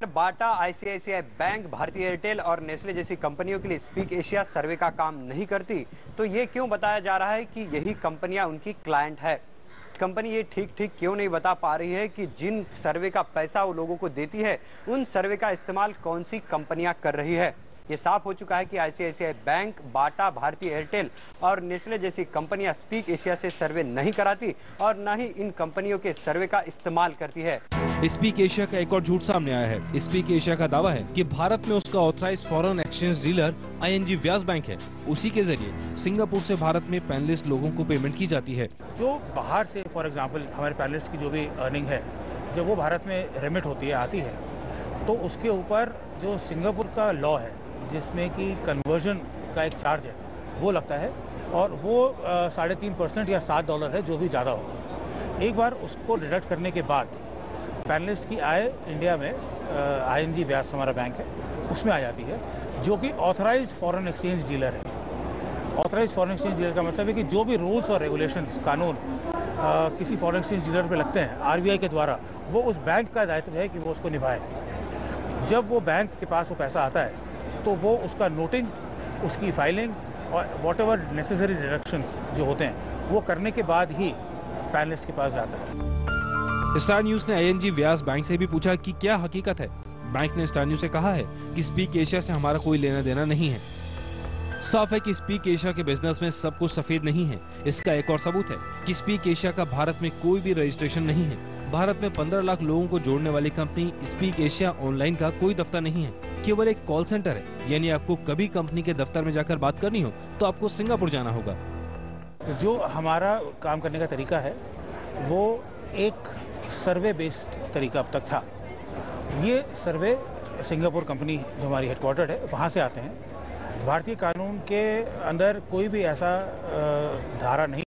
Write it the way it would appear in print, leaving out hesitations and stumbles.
बाटा, ICICI bank, भारतीय Airtel और Nestle जैसी कंपनियों के लिए स्पीक एशिया सर्वे का काम नहीं करती, तो ये क्यों बताया जा रहा है कि यही कंपनियां उनकी क्लाइंट है? कंपनी ये ठीक क्यों नहीं बता पा रही है कि जिन सर्वे का पैसा वो लोगों को देती है, उन सर्वे का इस्तेमाल कौन सी कंपनियां कर रही है? ये साफ हो चुका है कि आईसीआईसीआई बैंक, बाटा, भारतीय एयरटेल और नेस्ले जैसी कंपनियां स्पीक एशिया से सर्वे नहीं कराती और न ही इन कंपनियों के सर्वे का इस्तेमाल करती है। स्पीक एशिया का एक और झूठ सामने आया है। स्पीक एशिया का दावा है कि भारत में उसका authorised foreign exchange dealer ING Vysya bank है। उसी के जरिए सिंगापुर से भारत में पैनलिस्ट लोगों को पेमेंट की जाती है। जो बाहर से फॉर एग्जांपल हमारे पैनलिस्ट की जो भी अर्निंग है, जब वो भारत में रेमिट होती है, आती है, तो उसके ऊपर जो सिंगापुर का लॉ है जिसमें कि कन्वर्जन का एक चार्ज है वो लगता है, और वो 3.5% या $7 है, जो भी ज़्यादा होगा। एक बार उसको डिडक्ट करने के बाद पैनलिस्ट की आय इंडिया में आईएनजी व्यास हमारा बैंक है उसमें आ जाती है, जो कि ऑथराइज्ड फॉरेन एक्सचेंज डीलर है। ऑथराइज्ड फॉरेन एक्सचेंज डीलर का मतलब है कि जो भी रूल्स और रेगुलेशंस, कानून किसी फॉरेन एक्सचेंज डीलर पे लगते हैं आरबीआई के द्वारा, वो उस बैंक का दायित्व है कि वो उसको निभाए। जब वो बैंक के पास वो पैसा आता है तो वो उसका नोटिंग, उसकी फाइलिंग और वॉट एवर नेसेसरी डिडक्शंस जो होते हैं वो करने के बाद ही पैनलिस्ट के पास जाता है। स्टार न्यूज ने आईएनजी व्यास बैंक से भी पूछा कि क्या हकीकत है। बैंक ने स्टार न्यूज से कहा है कि स्पीक एशिया से हमारा कोई लेना देना नहीं है। साफ है कि स्पीक एशिया के बिजनेस में सब कुछ सफेद नहीं है। इसका एक और सबूत है कि स्पीक एशिया का भारत में कोई भी रजिस्ट्रेशन नहीं है। भारत में 15 लाख लोगों को जोड़ने वाली कंपनी स्पीक एशिया ऑनलाइन का कोई दफ्तर नहीं है, केवल एक कॉल सेंटर है। यानी आपको कभी कंपनी के दफ्तर में जाकर बात करनी हो तो आपको सिंगापुर जाना होगा। जो हमारा काम करने का तरीका है वो एक सर्वे बेस्ड तरीका अब तक था। ये सर्वे सिंगापुर कंपनी जो हमारी हेडक्वार्टर है वहाँ से आते हैं। भारतीय कानून के अंदर कोई भी ऐसा धारा नहीं